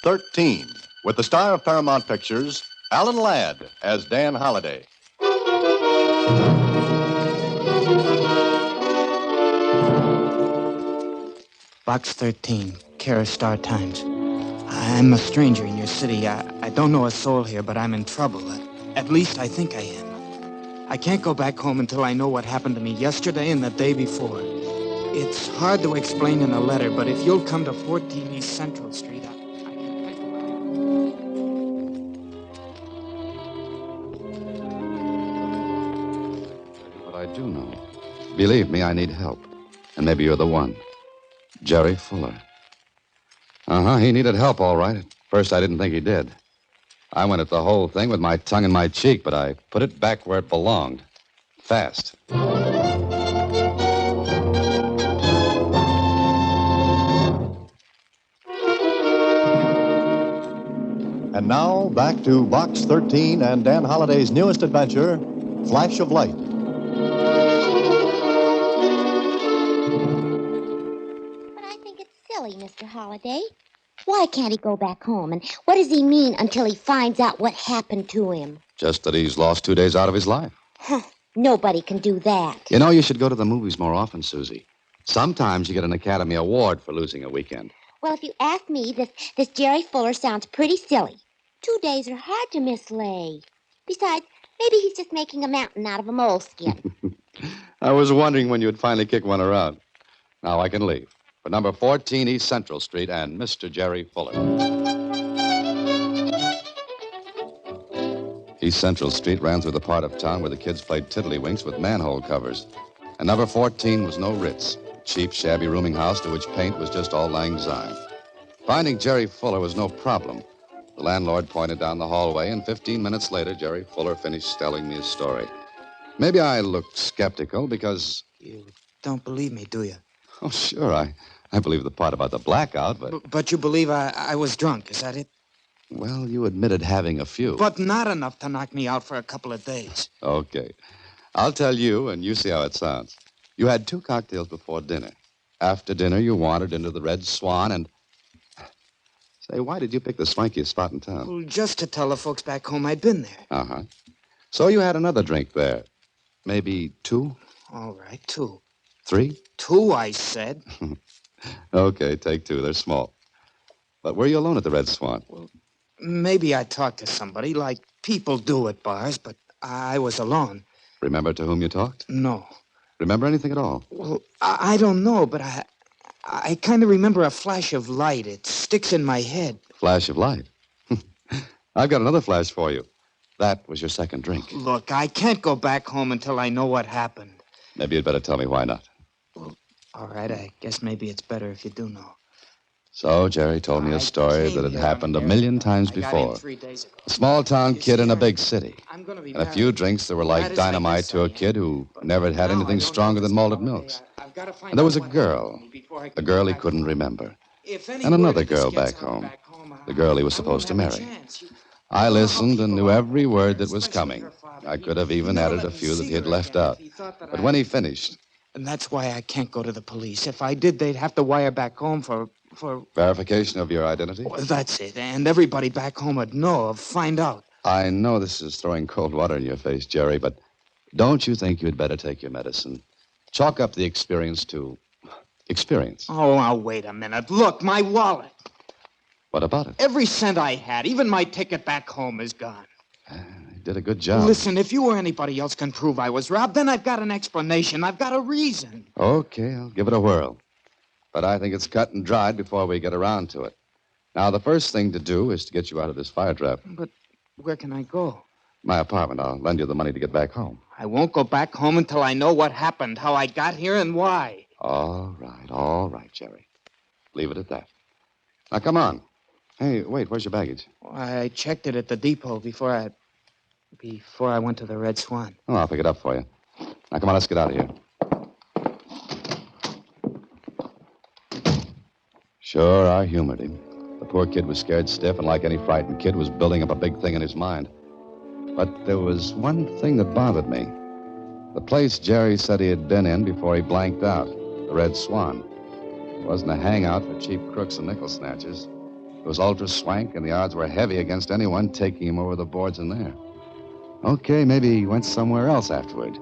13, with the star of Paramount Pictures, Alan Ladd, as Dan Holliday. Box 13, care of Star Times. I'm a stranger in your city. I don't know a soul here, but I'm in trouble. At least I think I am. I can't go back home until I know what happened to me yesterday and the day before. It's hard to explain in a letter, but if you'll come to 14 East Central Street, I But I do know. Believe me, I need help. And maybe you're the one. Jerry Fuller. He needed help, all right. At first, I didn't think he did. I went at the whole thing with my tongue in my cheek, but I put it back where it belonged. Fast. And now, back to Box 13 and Dan Holliday's newest adventure, Flash of Light. But I think it's silly, Mr. Holliday. Why can't he go back home? And what does he mean until he finds out what happened to him? Just that he's lost 2 days out of his life. Nobody can do that. You know, you should go to the movies more often, Susie. Sometimes you get an Academy Award for losing a weekend. Well, if you ask me, this Jerry Fuller sounds pretty silly. 2 days are hard to mislay. Besides, maybe he's just making a mountain out of a moleskin. I was wondering when you'd finally kick one around. Now I can leave. For number 14 East Central Street and Mr. Jerry Fuller. East Central Street ran through the part of town where the kids played tiddlywinks with manhole covers. And number 14 was no Ritz, a cheap, shabby rooming house to which paint was just all lang syne. Finding Jerry Fuller was no problem. The landlord pointed down the hallway, and 15 minutes later, Jerry Fuller finished telling me his story. Maybe I looked skeptical because... You don't believe me, do you? Oh, sure, I believe the part about the blackout, but... But you believe I was drunk, is that it? Well, you admitted having a few. But not enough to knock me out for a couple of days. Okay. I'll tell you, and you see how it sounds. You had 2 cocktails before dinner. After dinner, you wandered into the Red Swan and... Say, why did you pick the swankiest spot in town? Well, just to tell the folks back home I'd been there. So you had another drink there. Maybe 2? All right, 2. 3? 2, I said. Okay, take 2. They're small. But were you alone at the Red Swan? Well, maybe I talked to somebody, like people do at bars, but I was alone. Remember to whom you talked? No. Remember anything at all? Well, I don't know, but I kind of remember a flash of light. It sticks in my head. Flash of light? I've got another flash for you. That was your second drink. Look, I can't go back home until I know what happened. Maybe you'd better tell me why not. Well, all right, I guess maybe it's better if you do know. So Jerry told me a story that had happened a million times before. 3 days ago. A small-town kid in a big city. And a few drinks that were like dynamite to a kid who never had anything stronger than malted milks. And there was a girl he couldn't remember. And another girl back home, the girl he was supposed to marry. I listened and knew every word that was coming. I could have even added a few that he had left out. But when he finished... And that's why I can't go to the police. If I did, they'd have to wire back home for... Verification of your identity? Well, that's it. And everybody back home would know, find out. I know this is throwing cold water in your face, Jerry, but don't you think you'd better take your medicine? Chalk up the experience to experience. Oh, now, wait a minute. Look, my wallet. What about it? Every cent I had, even my ticket back home, is gone. You did a good job. Listen, if you or anybody else can prove I was robbed, then I've got an explanation. I've got a reason. Okay, I'll give it a whirl. But I think it's cut and dried before we get around to it. Now, the first thing to do is to get you out of this fire trap. But where can I go? My apartment. I'll lend you the money to get back home. I won't go back home until I know what happened, how I got here, and why. All right, Jerry. Leave it at that. Now, come on. Hey, wait, where's your baggage? I checked it at the depot before I went to the Red Swan. Oh, I'll pick it up for you. Now, come on, let's get out of here. Sure, I humored him. The poor kid was scared stiff, and like any frightened kid, was building up a big thing in his mind. But there was one thing that bothered me. The place Jerry said he had been in before he blanked out, the Red Swan. It wasn't a hangout for cheap crooks and nickel snatchers. It was ultra swank, and the odds were heavy against anyone taking him over the boards in there. Okay, maybe he went somewhere else afterward.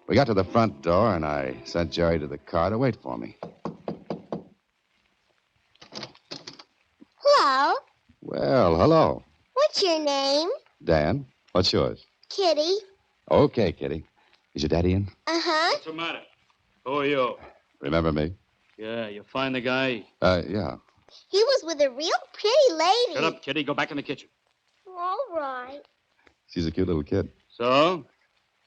We got to the front door, and I sent Jerry to the car to wait for me. Hello. Well, hello. What's your name? Dan, what's yours? Kitty. Okay, Kitty. Is your daddy in? Uh-huh. What's the matter? Who are you? Remember me? Yeah, you find the guy? Yeah. He was with a real pretty lady. Shut up, Kitty. Go back in the kitchen. All right. She's a cute little kid. So?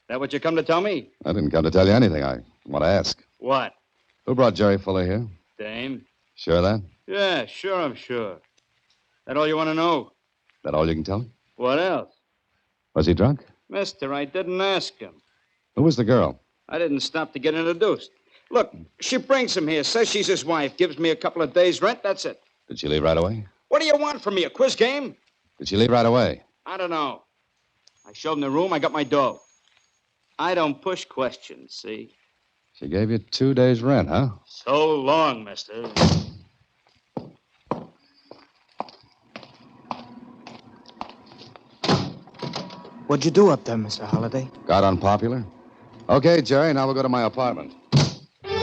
That what you come to tell me? I didn't come to tell you anything. I want to ask. What? Who brought Jerry Fuller here? Dame? Sure of that? Yeah, sure, I'm sure. That all you want to know? That all you can tell me? What else? Was he drunk? Mister, I didn't ask him. Who was the girl? I didn't stop to get introduced. Look, she brings him here, says she's his wife, gives me a couple of days' rent, that's it. Did she leave right away? What do you want from me, a quiz game? Did she leave right away? I don't know. I showed him the room, I got my dough. I don't push questions, see? She gave you 2 days' rent, huh? So long, mister. What'd you do up there, Mr. Holliday? Got unpopular? Okay, Jerry, now we'll go to my apartment. Feeling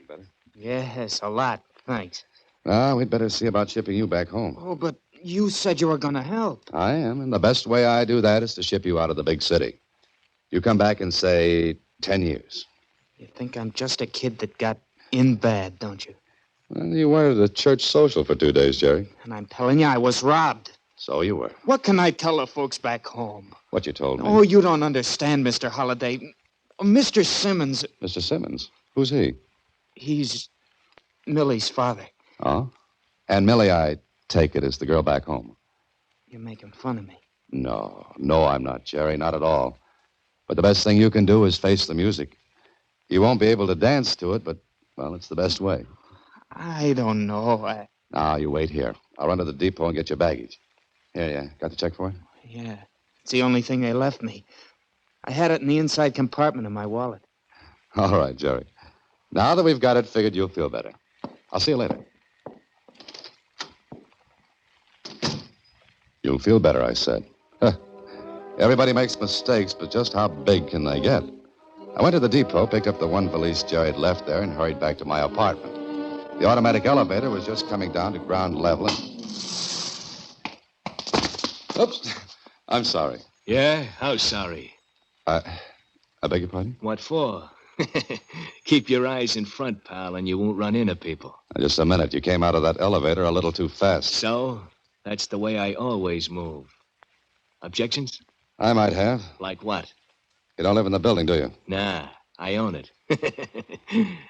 better? Yes, a lot. Thanks. We'd better see about shipping you back home. Oh, but you said you were going to help. I am, and the best way I do that is to ship you out of the big city. You come back in, say, 10 years. You think I'm just a kid that got in bad, don't you? Well, you were at a church social for 2 days, Jerry. And I'm telling you, I was robbed. So you were. What can I tell the folks back home? What you told me. Oh, you don't understand, Mr. Holliday. Mr. Simmons, Mr. Simmons? Who's he? he's Millie's father. Oh? And Millie, I take it, is the girl back home. You're making fun of me. No, I'm not, Jerry, not at all. But the best thing you can do is face the music. You won't be able to dance to it, but, well, it's the best way. I don't know. Now, you wait here. I'll run to the depot and get your baggage. Here. Got the check for it? Yeah, it's the only thing they left me. I had it in the inside compartment of my wallet. All right, Jerry. Now that we've got it figured, you'll feel better. I'll see you later. You'll feel better, I said. Everybody makes mistakes, but just how big can they get? I went to the depot, picked up the one valise Jerry had left there, and hurried back to my apartment. The automatic elevator was just coming down to ground level. Oops. I'm sorry. Yeah? How sorry? I beg your pardon? What for? Keep your eyes in front, pal, and you won't run into people. Just a minute. You came out of that elevator a little too fast. So? That's the way I always move. Objections? I might have. Like what? You don't live in the building, do you? Nah, I own it.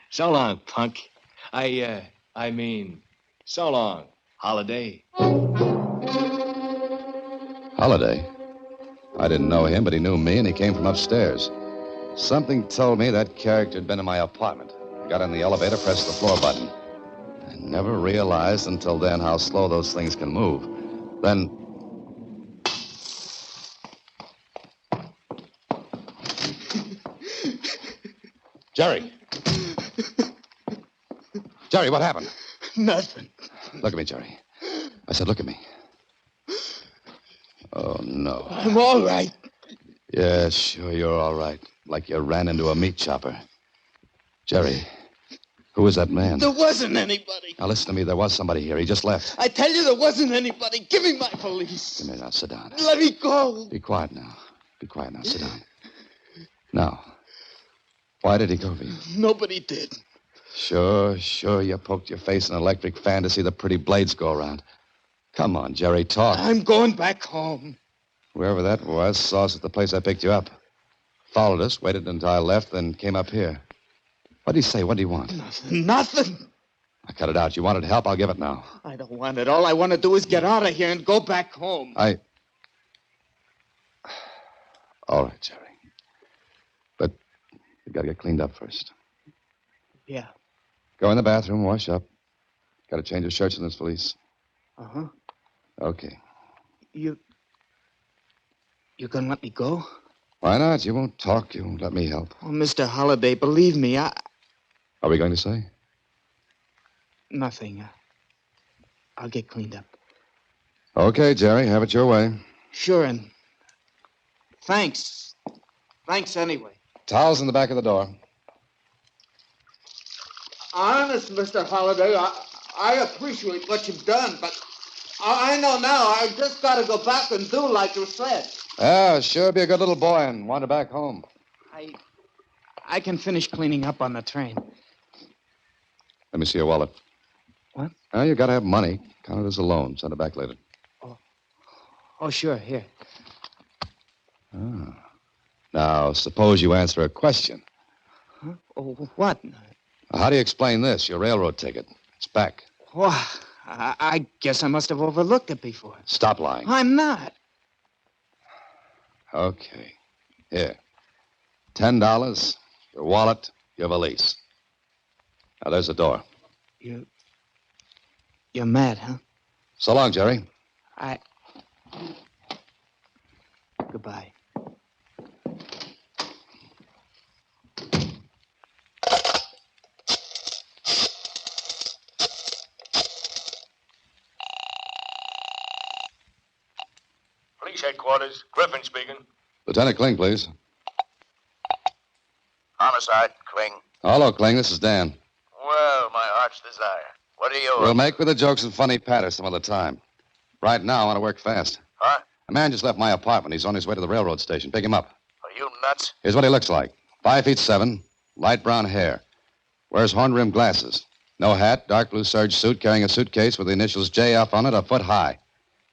So long, punk. I mean, so long, Holiday. Holiday? I didn't know him, but he knew me, and he came from upstairs. Something told me that character had been in my apartment. I got in the elevator, pressed the floor button. I never realized until then how slow those things can move. Then... Jerry! Jerry, what happened? Nothing. Look at me, Jerry. I said, look at me. Oh, no. I'm all right. Yeah, sure, you're all right. Like you ran into a meat chopper. Jerry, who was that man? There wasn't anybody. Now, listen to me. There was somebody here. He just left. I tell you, there wasn't anybody. Give me my police. Come here now. Sit down. Let me go. Be quiet now. Be quiet now. Sit down. Now, why did he go for you? Nobody did. Sure. You poked your face in an electric fan to see the pretty blades go around. Come on, Jerry, talk. I'm going back home. Whoever that was saw us at the place I picked you up. Followed us, waited until I left, then came up here. What did he say? What do you want? Nothing. I cut it out. You wanted help? I'll give it now. I don't want it. All I want to do is get out of here and go back home. All right, Jerry. But you gotta get cleaned up first. Yeah. Go in the bathroom, wash up. Gotta change your shirts in this valise. Uh-huh. Okay. You're gonna let me go? Why not? You won't talk. You won't let me help. Oh, Mr. Holliday, believe me, Are we going to say? Nothing. I'll get cleaned up. Okay, Jerry, have it your way. Sure, and thanks. Thanks anyway. Towels in the back of the door. Honest, Mr. Holliday, I appreciate what you've done, but I know now I just got to go back and do like you said. Yeah, sure be a good little boy and wander back home. I can finish cleaning up on the train. Let me see your wallet. What? Well, you got to have money. Count it as a loan. Send it back later. Oh, sure, here. Ah. Now, suppose you answer a question. Huh? Oh, what? How do you explain this? Your railroad ticket. It's back. Oh, I guess I must have overlooked it before. Stop lying. I'm not. Okay. Here. $10, your wallet, your valise. Now, there's the door. You're mad, huh? So long, Jerry. Goodbye. Police headquarters. Griffin speaking. Lieutenant Kling, please. Homicide, Kling. Hello, Kling. This is Dan. Well, my heart's desire. What are you... We'll make with the jokes and funny patter some other time. Right now, I want to work fast. Huh? A man just left my apartment. He's on his way to the railroad station. Pick him up. Are you nuts? Here's what he looks like. 5'7", light brown hair. Wears horn-rimmed glasses. No hat, dark blue serge suit, carrying a suitcase with the initials JF on it, a foot high.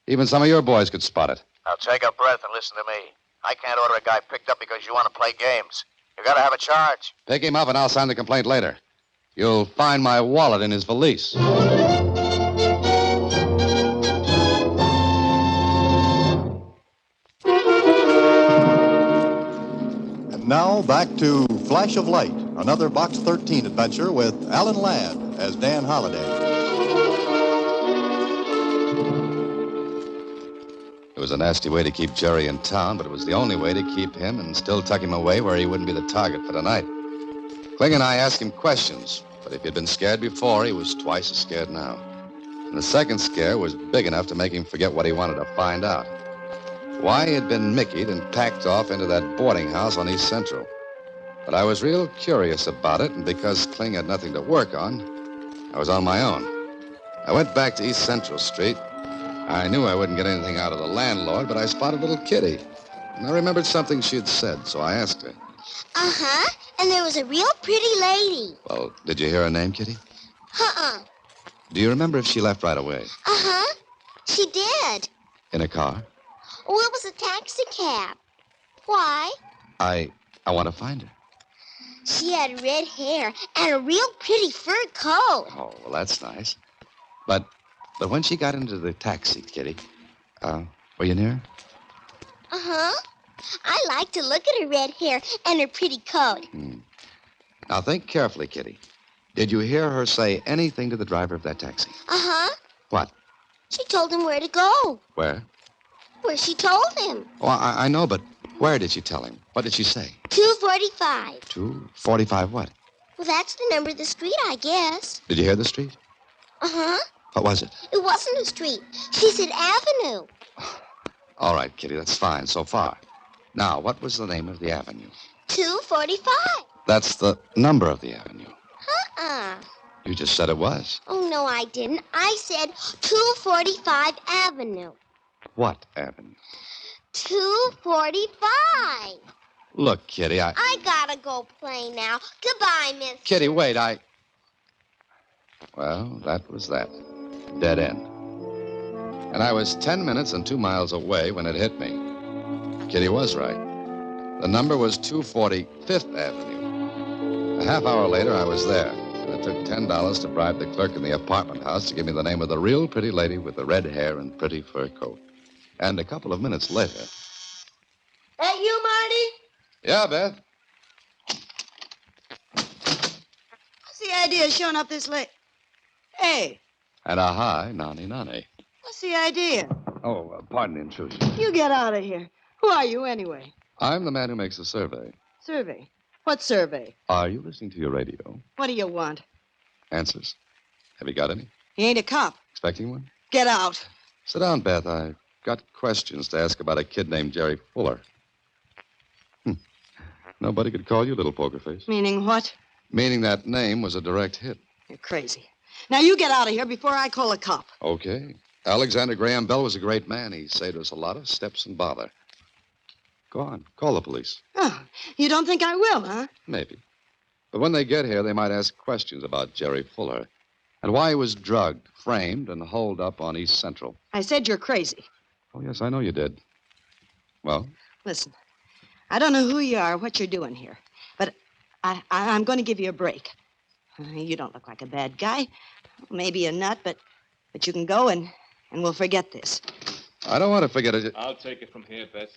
Even some of your boys could spot it. Now take a breath and listen to me. I can't order a guy picked up because you want to play games. You gotta have a charge. Pick him up and I'll sign the complaint later. You'll find my wallet in his valise. And now back to Flash of Light, another Box 13 adventure with Alan Ladd as Dan Holliday. It was a nasty way to keep Jerry in town, but it was the only way to keep him and still tuck him away where he wouldn't be the target for tonight. Kling and I asked him questions, but if he'd been scared before, he was twice as scared now. And the second scare was big enough to make him forget what he wanted to find out. Why he had been Mickey'd and packed off into that boarding house on East Central. But I was real curious about it, and because Kling had nothing to work on, I was on my own. I went back to East Central Street. I knew I wouldn't get anything out of the landlord, but I spotted little Kitty. And I remembered something she had said, so I asked her. Uh-huh. And there was a real pretty lady. Well, did you hear her name, Kitty? Uh-uh. Do you remember if she left right away? Uh-huh. She did. In a car? Oh, it was a taxi cab. Why? I want to find her. She had red hair and a real pretty fur coat. Oh, well, that's nice. But when she got into the taxi, Kitty, were you near her? Uh-huh. I like to look at her red hair and her pretty coat. Now, think carefully, Kitty. Did you hear her say anything to the driver of that taxi? Uh-huh. What? She told him where to go. Where? Where she told him. Oh, I know, but where did she tell him? What did she say? 245. 245 what? Well, that's the number of the street, I guess. Did you hear the street? Uh-huh. What was it? It wasn't a street. She said avenue. All right, Kitty, that's fine so far. Now, what was the name of the avenue? 245. That's the number of the avenue. Uh-uh. You just said it was. Oh, no, I didn't. I said 245 Avenue. What avenue? 245. Look, Kitty, I gotta go play now. Goodbye, miss. Kitty, wait, Well, that was that. Dead end. And I was 10 minutes and 2 miles away when it hit me. Kitty was right. The number was 245th Avenue. A half hour later, I was there. And it took $10 to bribe the clerk in the apartment house to give me the name of the real pretty lady with the red hair and pretty fur coat. And a couple of minutes later... That you, Marty? Yeah, Beth? What's the idea of showing up this late? Hey, And a high nani. what's the idea? Oh, pardon the intrusion. You get out of here. Who are you, anyway? I'm the man who makes the survey. Survey. What survey? Are you listening to your radio? What do you want? Answers. Have you got any? He ain't a cop. Expecting one? Get out. Sit down, Beth. I've got questions to ask about a kid named Jerry Fuller. Nobody could call you Little Poker Face. Meaning what? Meaning that name was a direct hit. You're crazy. Now you get out of here before I call a cop. Okay. Alexander Graham Bell was a great man. He saved us a lot of steps and bother. Go on. Call the police. Oh, you don't think I will, huh? Maybe. But when they get here, they might ask questions about Jerry Fuller and why he was drugged, framed, and holed up on East Central. I said you're crazy. Oh, yes, I know you did. Well? Listen, I don't know who you are or what you're doing here, but I'm going to give you a break. You don't look like a bad guy. Maybe a nut, but you can go and we'll forget this. I don't want to forget it. I'll take it from here, Beth.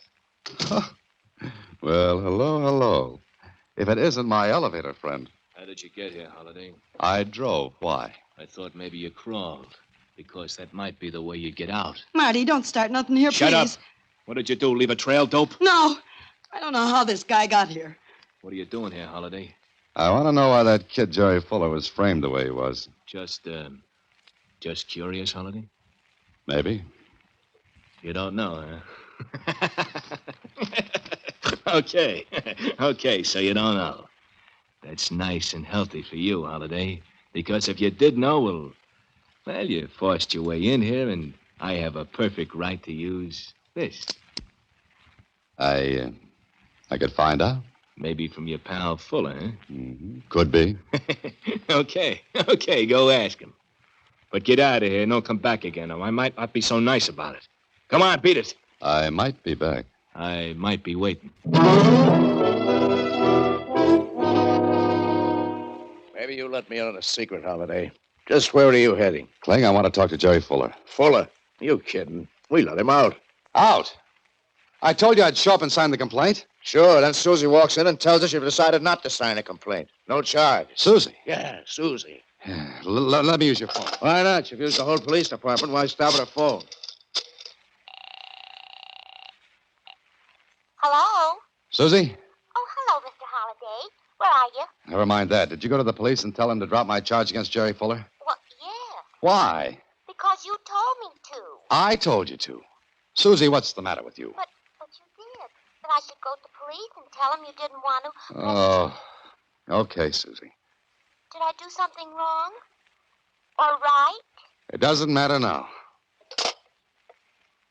Well, hello. If it isn't my elevator friend. How did you get here, Holiday? I drove. Why? I thought maybe you crawled, because that might be the way you get out. Marty, don't start nothing here, Shut please. up. What did you do, leave a trail, dope? No. I don't know how this guy got here. What are you doing here, Holiday? I want to know why that kid Jerry Fuller was framed the way he was. Just curious, Holiday? Maybe. You don't know, huh? Okay, so you don't know. That's nice and healthy for you, Holiday. Because if you did know, well, you forced your way in here, and I have a perfect right to use this. I could find out. Maybe from your pal Fuller, huh? Mm-hmm. Could be. Okay, go ask him. But get out of here and don't come back again, or I might not be so nice about it. Come on, beat it. I might be back. I might be waiting. Maybe you let me in on a secret, Holiday. Just where are you heading? Cling, I want to talk to Jerry Fuller. Fuller? You kidding? We let him out. Out? I told you I'd show up and sign the complaint. Sure, then Susie walks in and tells us you've decided not to sign a complaint. No charge. Susie? Yeah, Susie. Let me use your phone. Why not? You've used the whole police department. Why stop at a phone? Hello? Susie? Oh, hello, Mr. Holliday. Where are you? Never mind that. Did you go to the police and tell them to drop my charge against Jerry Fuller? Well, yeah. Why? Because you told me to. I told you to. Susie, what's the matter with you? But you did. That I should go to the police and tell them you didn't want to. Oh, okay, Susie. Did I do something wrong? Or right? It doesn't matter now.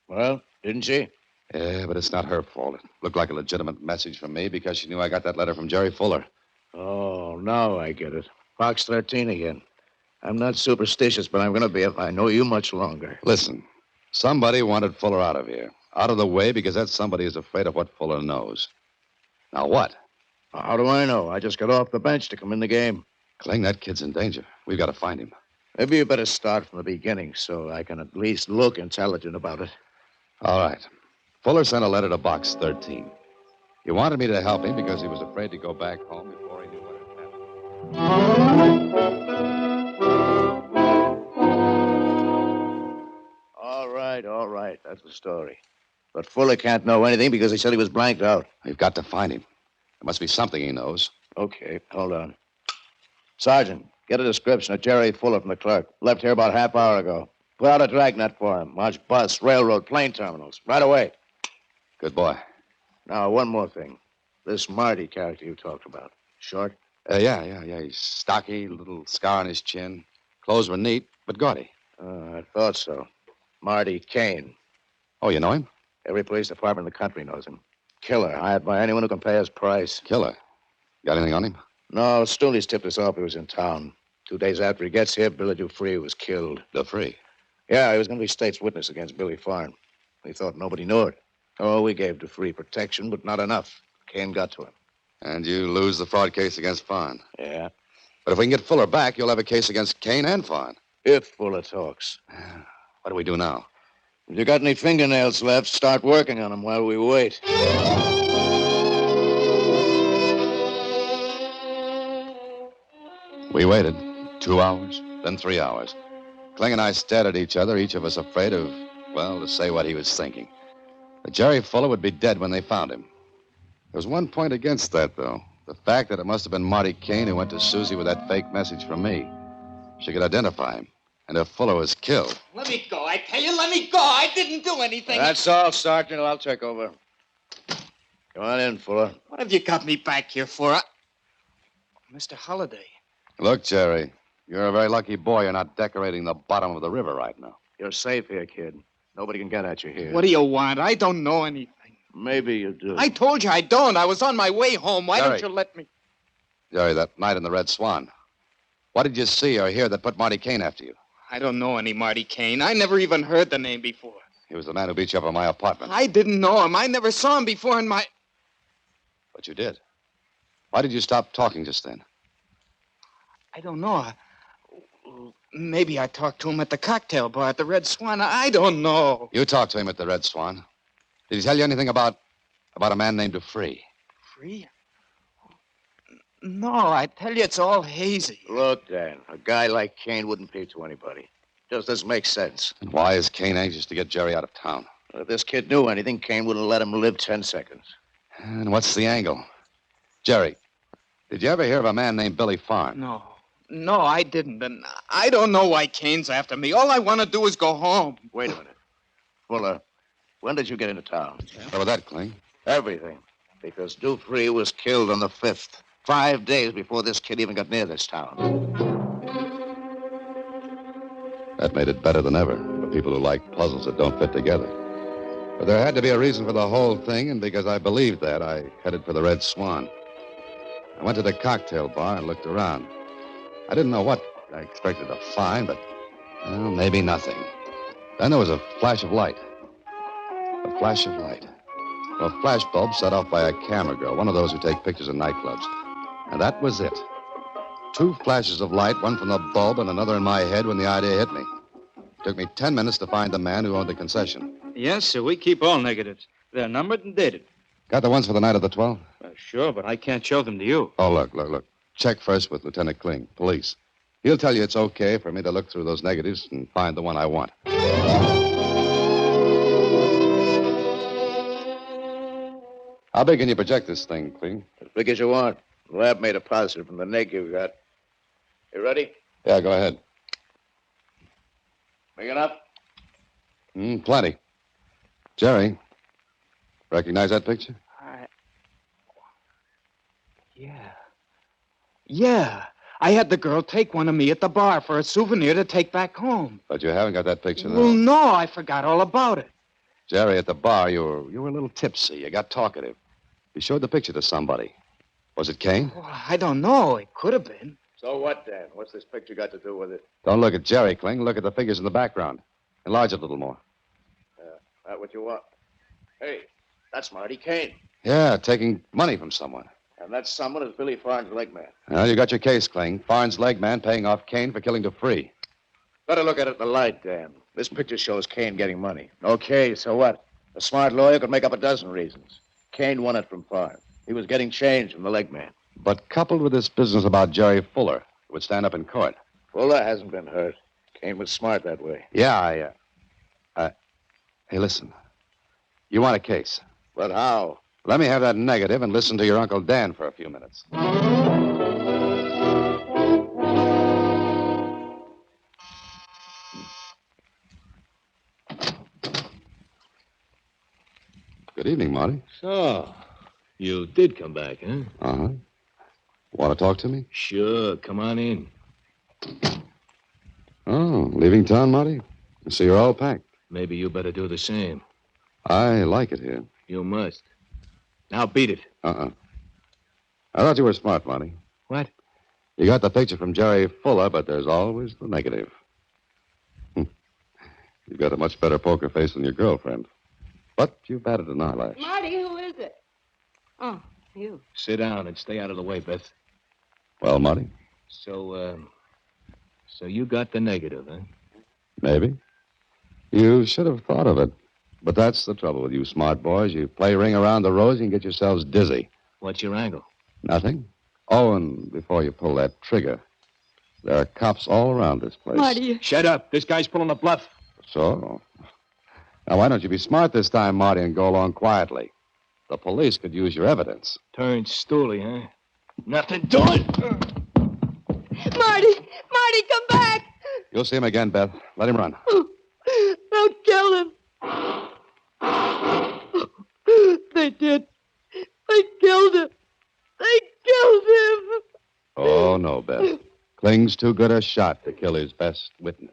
Well, didn't she? Yeah, but it's not her fault. It looked like a legitimate message from me because she knew I got that letter from Jerry Fuller. Oh, now I get it. Box 13 again. I'm not superstitious, but I'm going to be if I know you much longer. Listen, somebody wanted Fuller out of here. Out of the way because that somebody is afraid of what Fuller knows. Now what? How do I know? I just got off the bench to come in the game. Cling, that kid's in danger. We've got to find him. Maybe you better start from the beginning so I can at least look intelligent about it. All right. Fuller sent a letter to Box 13. He wanted me to help him because he was afraid to go back home before he knew what had happened. All right. That's the story. But Fuller can't know anything because he said he was blanked out. We've got to find him. There must be something he knows. Okay, hold on. Sergeant, get a description of Jerry Fuller from the clerk. Left here about half hour ago. Put out a dragnet for him. March bus, railroad, plane terminals. Right away. Good boy. Now, one more thing. This Marty character you talked about. Short? Yeah. He's stocky, little scar on his chin. Clothes were neat, but gaudy. I thought so. Marty Kane. Oh, you know him? Every police department in the country knows him. Killer, hired by anyone who can pay his price. Killer? Got anything on him? No, Stooley's tipped us off he was in town. 2 days after he gets here, Billy Dufree was killed. Dufree? Yeah, he was going to be state's witness against Billy Farn. We thought nobody knew it. Oh, we gave Dufree protection, but not enough. Kane got to him. And you lose the fraud case against Farn. Yeah. But if we can get Fuller back, you'll have a case against Kane and Farn. If Fuller talks. What do we do now? If you got any fingernails left, start working on them while we wait. We waited 2 hours, then 3 hours. Kling and I stared at each other, each of us afraid of, well, to say what he was thinking. That Jerry Fuller would be dead when they found him. There was one point against that, though. The fact that it must have been Marty Kane who went to Susie with that fake message from me. She could identify him. And if Fuller was killed. Let me go. I tell you, let me go. I didn't do anything. That's all, Sergeant. I'll check over. Come on in, Fuller. What have you got me back here for? Mr. Holliday. Look, Jerry, you're a very lucky boy you're not decorating the bottom of the river right now. You're safe here, kid. Nobody can get at you here. What do you want? I don't know anything. Maybe you do. I told you I don't. I was on my way home. Why Jerry. don't you let me? Jerry, that night in the Red Swan. What did you see or hear that put Marty Kane after you? I don't know any Marty Kane. I never even heard the name before. He was the man who beat you up in my apartment. I didn't know him. I never saw him before in my... But you did. Why did you stop talking just then? I don't know. Maybe I talked to him at the cocktail bar at the Red Swan. I don't know. You talked to him at the Red Swan. Did he tell you anything about a man named Dupree? Free? No, I tell you, it's all hazy. Look, Dan, a guy like Kane wouldn't pay to anybody. Just doesn't make sense. And why is Kane anxious to get Jerry out of town? If this kid knew anything, Kane wouldn't let him live 10 seconds. And what's the angle? Jerry, did you ever hear of a man named Billy Farn? No, I didn't. And I don't know why Kane's after me. All I want to do is go home. Wait a minute. Fuller, when did you get into town? What about that, Kling? Everything. Because Dupree was killed on the 5th. 5 days before this kid even got near this town. That made it better than ever for people who like puzzles that don't fit together. But there had to be a reason for the whole thing, and because I believed that, I headed for the Red Swan. I went to the cocktail bar and looked around. I didn't know what I expected to find, but, well, maybe nothing. Then there was a flash of light. A flash of light. A flash bulb set off by a camera girl, one of those who take pictures in nightclubs. And that was it. 2 flashes of light, one from the bulb and another in my head when the idea hit me. It took me 10 minutes to find the man who owned the concession. Yes, sir. We keep all negatives. They're numbered and dated. Got the ones for the night of the 12th? Sure, but I can't show them to you. Oh, look. Check first with Lieutenant Kling, police. He'll tell you it's okay for me to look through those negatives and find the one I want. How big can you project this thing, Kling? As big as you want. The lab made a positive from the negative you got. You ready? Yeah, go ahead. Big enough? Plenty. Jerry, recognize that picture? Yeah. I had the girl take one of me at the bar for a souvenir to take back home. But you haven't got that picture, though. Well, no, I forgot all about it. Jerry, at the bar, you were a little tipsy. You got talkative. You showed the picture to somebody. Was it Kane? Well, I don't know. It could have been. So what, Dan? What's this picture got to do with it? Don't look at Jerry, Kling. Look at the figures in the background. Enlarge it a little more. That what you want? Hey, that's Marty Kane. Yeah, taking money from someone. And that someone is Billy Farn's leg man. Well, you got your case, Kling. Farn's leg man paying off Kane for killing Dupree. Better look at it in the light, Dan. This picture shows Kane getting money. Okay, so what? A smart lawyer could make up a dozen reasons. Kane won it from Farn. He was getting change from the leg man. But coupled with this business about Jerry Fuller, it would stand up in court. Fuller hasn't been hurt. Kane was smart that way. Yeah, Hey, listen. You want a case. But how? Let me have that negative and listen to your Uncle Dan for a few minutes. Good evening, Marty. So, you did come back, huh? Uh-huh. Want to talk to me? Sure, come on in. Oh, leaving town, Marty? So you're all packed. Maybe you better do the same. I like it here. You must. Now beat it. I thought you were smart, Marty. What? You got the picture from Jerry Fuller, but there's always the negative. You've got a much better poker face than your girlfriend. But you've batted an eyelash. Marty, who is it? Oh, you. Sit down and stay out of the way, Beth. Well, Marty? So you got the negative, huh? Maybe. You should have thought of it. But that's the trouble with you smart boys. You play ring around the rosy and get yourselves dizzy. What's your angle? Nothing. Oh, and before you pull that trigger, there are cops all around this place. Marty. Shut up. This guy's pulling a bluff. So? Now, why don't you be smart this time, Marty, and go along quietly? The police could use your evidence. Turned stoolie, huh? Nothing doing. Marty, come back. You'll see him again, Beth. Let him run. They'll kill him. They did. They killed him. They killed him. Oh, no, Beth. Kling's too good a shot to kill his best witness.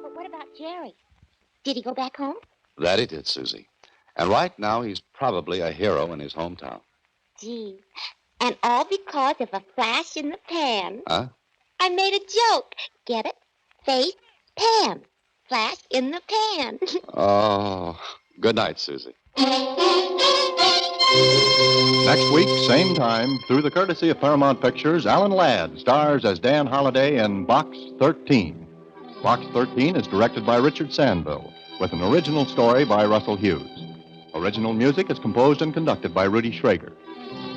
But what about Jerry? Did he go back home? That he did, Susie. And right now, he's probably a hero in his hometown. Gee, and all because of a flash in the pan. Huh? I made a joke. Get it? Face, pan. Flash in the pan. Oh, good night, Susie. Next week, same time, through the courtesy of Paramount Pictures, Alan Ladd stars as Dan Holliday in Box 13. Box 13 is directed by Richard Sandville, with an original story by Russell Hughes. Original music is composed and conducted by Rudy Schrager.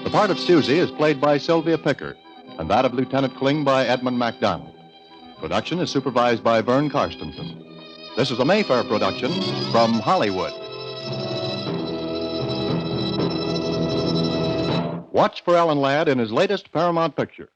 The part of Susie is played by Sylvia Pickard, and that of Lieutenant Kling by Edmund MacDonald. Production is supervised by Vern Karstensen. This is a Mayfair production from Hollywood. Watch for Alan Ladd in his latest Paramount picture.